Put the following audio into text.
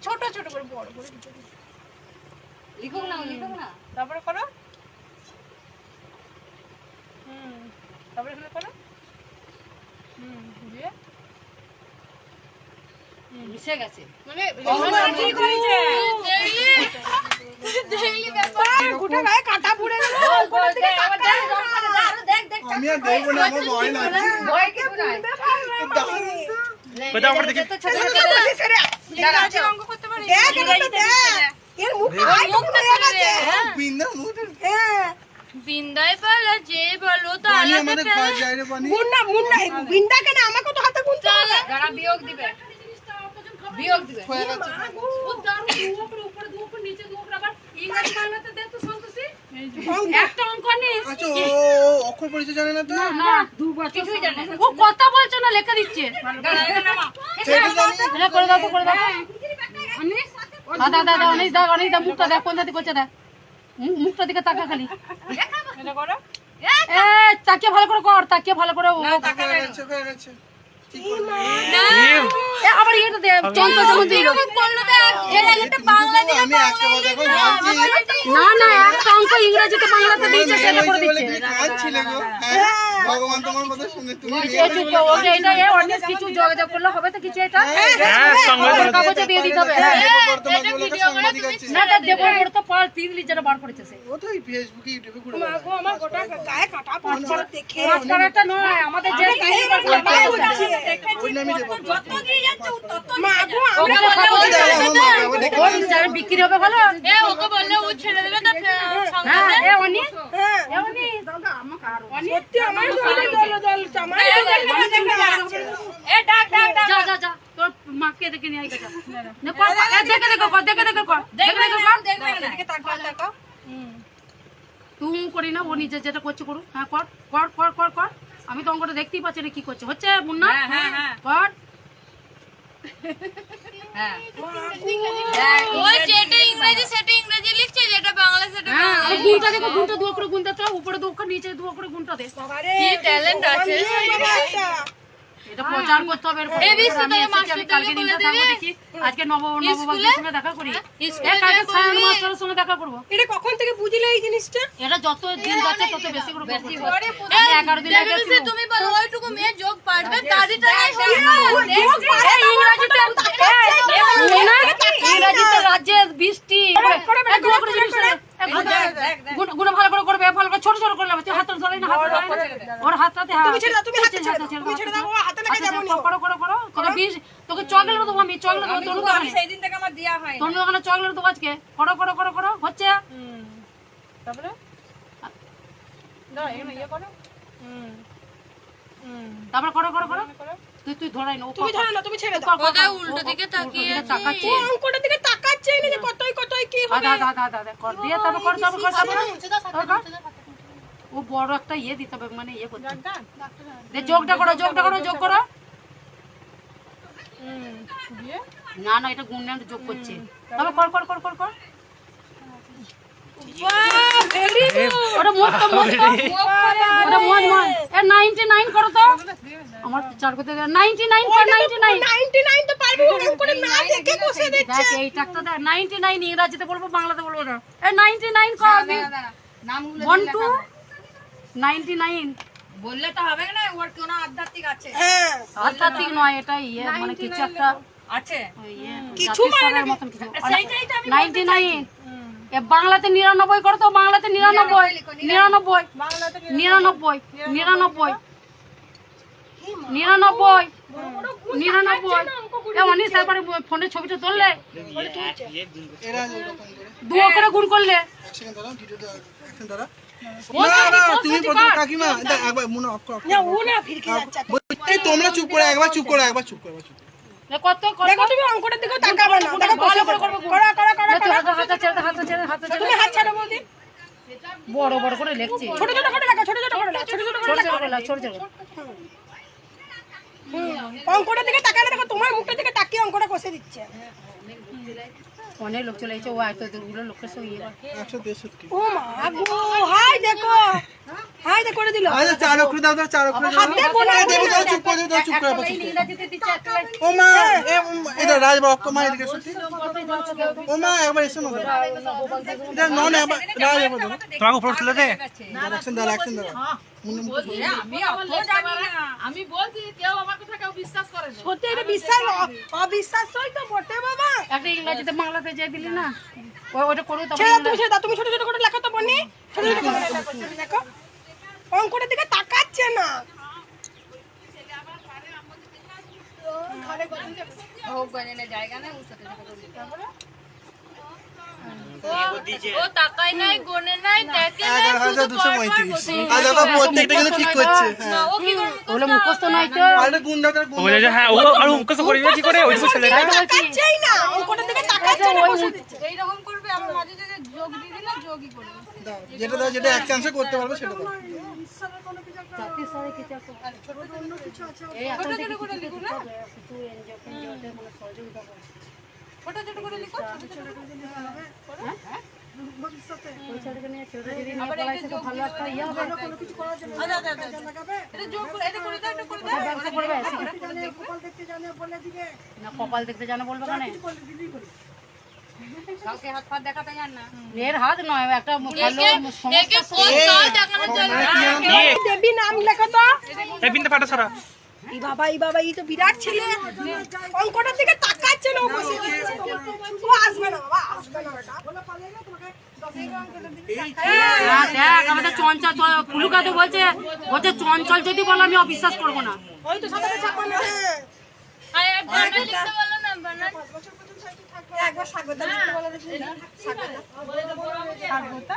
ছোট ছোট করে বড় করে লিখো না তারপরে করো তারপরে এখানে করো দিয়ে মিশে গেছে মানে কি করেছে ডেইলি ব্যাপার গুটা গায়ে কাটা পুড়ে গেল দেখ আমি আর দেখব না আমার ভয় লাগে ভয় কি নাই কোথাও করে দেখি তো ছোট ছোট করে ইংরেজি অঙ্ক করতে পারি দেখ এর মুখটা হয়ে গেছে বিন্দা মুখ হ্যাঁ বিন্দায় পালা যে বলো তো পানি আমাদের ঘর যায় রে পানি মুন্না বিন্দা কেন আমাকে তো হাতে গুনতে হবে যারা বিয়োগ দিবে বিয়োগ দিবে হয়ে গেছে ও দারু উপরে উপরে নিচে উপরে আবার ইংরেজি বাংলাতে দে তো সন্তোষী একটা অঙ্ক নিস আচ্ছা ও অক্ষর পরিচয় জানে না তো না দুবার কিছুই জানে না ও কথা বলছো না লেখা দিচ্ছে সেটা জানি এটা করে দাও করে দাও অনিস দাদা অনিস দা মুখটা দেখ কোন জাতি করছে দেখ মুখটা দিকে তাকা খালি এটা করো এ তাকিয়ে ভালো করে কর তাকিয়ে ভালো করে হয়ে গেছে ঠিক করে এ আবার এটা দে চন্দ্র যখন দিল এর আগেটা বাংলা দিয়ে আমি একটা কথা কই ভাবছি না একটা অঙ্ক ইংরেজিতে বাংলাতে দিয়েছে সেটা করে দিচ্ছে কাঁদছিলে গো হ্যাঁ ভগবান তোমার কথা শুনে তুমি ওকে এটা অনেক কিছু যোগাযোগ করলে হবে তো কিছু এটা হ্যাঁ কাগজে দিয়ে দিতে হবে এটা ভিডিও করে না এটা দেবো ওর তো পাল 3 লিটার বার করেছে সে ও তো ফেসবুকে ইউটিউবে ঘুরে মাগো আমার গোটা গায়ে কাটা পড়ছে দেখে একটা নয় আমাদের যে ওই নামই দেবো যত দিয়ে যাচ্ছে তত মাগো ওকে দেখে যারা বিক্রি হবে ভালো ওকে বললে ও ছেড়ে দেবে না হ্যাঁ এ অনি হ্যাঁ এ অনি দাদা আমাকে আর সত্যি আমার দল চামার এ ডাক যা তোর মাকে দেখে নিয়ে আইগা যা না কর দেখে এদিকে তাকাও তুই করি না ও নিজে যেটা করছে করুক হ্যাঁ কর আমি তো অঙ্কটা দেখতেই পাচ্ছি না কি করছে হচ্ছে মুন্না হ্যাঁ কর হ্যাঁ ওই যেটা ইংরেজি সেটা ইংরেজি লিখছে যেটা বাংলা সেটা হ্যাঁ আমি গুণটা দেখো গুণটা দুয়া করে গুণটা তো উপরে দুয়া করে নিচে দুয়া করে গুণটা দে কি ট্যালেন্ট আছে এটা প্রচার করতে হবে এরপর আমি এসেছি, আমি কালকে দিনটা থাকবো দেখি আজকে নবভাগ্যের সঙ্গে দেখা করি কালকে সায়ন মাস্টারের সঙ্গে দেখা করবো এটা কখন থেকে বুঝলে এই জিনিসটা এটা যত দিন যাচ্ছে তত বেশি করে আমি 11 দিন আগে তুমি বলো ওইটুকু মেয়ে যোগ পারবে তারিটা ইংরেজিতে রাজ্যে বৃষ্টি গুণ ভালো করে করবে ভালো করে ছোট ছোট করে নেবে তুই হাত ধরে না ওর হাতটাতে তুমি ছেড়ে দাও ও হাতে লেগে যাবে করো তোকে 20 তোকে চকলেট দেবো আমি চকলেট দেবো তোর দোকানে সেই দিন থেকে আমার দেয়া হয় তোর দোকানে চকলেট দেবো আজকে করো হচ্ছে তারপরে দাও এখানে ইয়ে করো তারপর করো তুই ধরাই না তুমি ধরো না তুমি ছেড়ে দাও কোথায় উল্টো দিকে তাকিয়ে তাকাচ্ছি ও অঙ্কটার দিকে তাকাচ্ছে না যে কতই কি হবে দাদা কর দিয়ে তারপর কর ও বড় একটা ইয়ে দিতে হবে মানে ইয়ে করতে দে যোগটা করো যোগ করো দিয়ে না এটা গুণ যোগ করছে তারপর কর বাহ ভেরি গুড ওটা মোট ওটা মোট এ 99 করো তো আমার চার করতে 99 কর 99 তো পারবি অঙ্কটা না দেখে বসে দিচ্ছে দেখ এইটা তো 99 ইংরেজিতে বলবো বাংলাতে বলবো না এ 99 কর নামগুলো 1 2 99 বললে তো হবে না ওর কোন আধ্যাত্মিক আছে হ্যাঁ আধ্যাত্মিক নয় এটা ইয়ে মানে কিছু একটা আছে ইয়ে কিছু মানে মতন কিছু সেইটাই তো আমি 99 এ বাংলাতে 99 করো তো বাংলাতে 99 বাংলাতে 99 অনিস একবার ফোনে ছবিটা তুললে এরা এরকম করে দুয়া করে গুণ করলে এক সেকেন্ড দাঁড়াও ভিডিওটা এখন দাঁড়া না তুমি প্রথম কাকিমা একবার মনে অফ করো না ও না ফিরকে যাচ্ছে এই তোমরা চুপ করে একবার চুপ করো কত দেখো তুমি অঙ্কটার দিকে তাকাবে না দেখো ভালো করে করো তুমি হাত ছাড়ো বৌদি বড় করে লিখছি ছোট করে লেখো ছোট করে লেখো ছোট অঙ্কটার দিকে তাকায় না, দেখো তোমার মুখটার দিকে তাকিয়ে অঙ্কটা কষে দিচ্ছে। অনেক লোক চলে এসেছে, ও হয়তো দুগুলো লোকের সঙ্গে ইয়ে করে। 163 ও মা গো, হাই দেখো, হাই দেখো করে দিল। আচ্ছা 4 অক্ষর দাও, 4 অক্ষর দাও। হাত দিয়ে গোনা এই করে দেবো, দাও। দাও, চুপ করে দাও, চুপ করে একটা দাও। লাইন ইংরেজিতে দিচ্ছে, একটা লাইন ও মা, এটা রাজবাক মা এদিকে এসো। ও মা একবার এসো না। এটা নন একবার রাজবাক দাও। তোমাকে উপর তুলে দে। ডাইরেকশন দাও, অ্যাকশন দাও। আমি বলছি কেউ আমার কথা কেউ বিশ্বাস করে না। সত্যি এটা বিশ্বাস অবিশ্বাসই তো বটে বাবা। একটা ইংরেজিতে বাংলাতে যে দিলি না, ওটা করো ছেড়ে দাও, তখন তুমি ছেড়ে দাও, তুমি ছোট ছোট করে লেখো তো বনি, ছোট ছোট করে লেখো। অঙ্কটার দিকে তাকাচ্ছে না। ও তাকায় নাই, গোনে নাই, দেখে নাই, 11,235 আর দেখো প্রত্যেকটা কিন্তু ঠিক করছে। হ্যাঁ ও কি করবে? ওগুলো মুখস্থ নয় তো। আর এটা গুণ দাও, তার গুণ ও বলে যে হ্যাঁ ও আর মুখস্থ করে কি করে ওই ছেলে তাই তো বলছি। তাকাচ্ছেই না, অঙ্কটার দিকে তাকাচ্ছে না, বসে দিচ্ছে। এইরকম করবে, আবার মাঝে থেকে যোগ দিয়ে দিলে যোগই করবে। দাও, যেটা দাও, যেটা এক চান্সে করতে পারবে সেটা দাও। জাতির সাথে কিছু একটা এই এখন থেকে কিছু কিছু কিছু এনজয় করতে মানে সহযোগিতা করে। ছোট ছোট করে লিখো, ছোট ছোট করে লিখো। ওই ছেলেকে নিয়ে ছেলেটা যদি নিয়ে পড়াইছে তো ভালো একটা ইয়ে হবে। আচ্ছা, এটা যোগ করে, এটা করে দাও, এটা করে দাও। ওটা ব্যবসা করবে না, কপাল দেখতে জানো বলবে কেন? কাউকে হাত পা দেখাতে জান না। এর হাত নয়, একটা ভালো একে কোথাও দেখানো চলবে না। দেবী নাম লেখো তো। এই বিনতে ফাটা ছড়া। এই বাবা, এই বাবা, এই তো বিরাট ছেলে। অঙ্কটার দিকে তাকাচ্ছে না, ও বসে দিচ্ছে। ও আসবে না বাবা, আসবে না বেটা। না, দেখ আমাদের চঞ্চল ফুলুকা তো বলছে চঞ্চল যদি বলো আমি অবিশ্বাস করবো না। ওই তো সাথে চাপা না। আর এক বানান লিখতে বলো না, বানান। একবার স্বাগত লিখতে বলে দেখি। স্বাগত।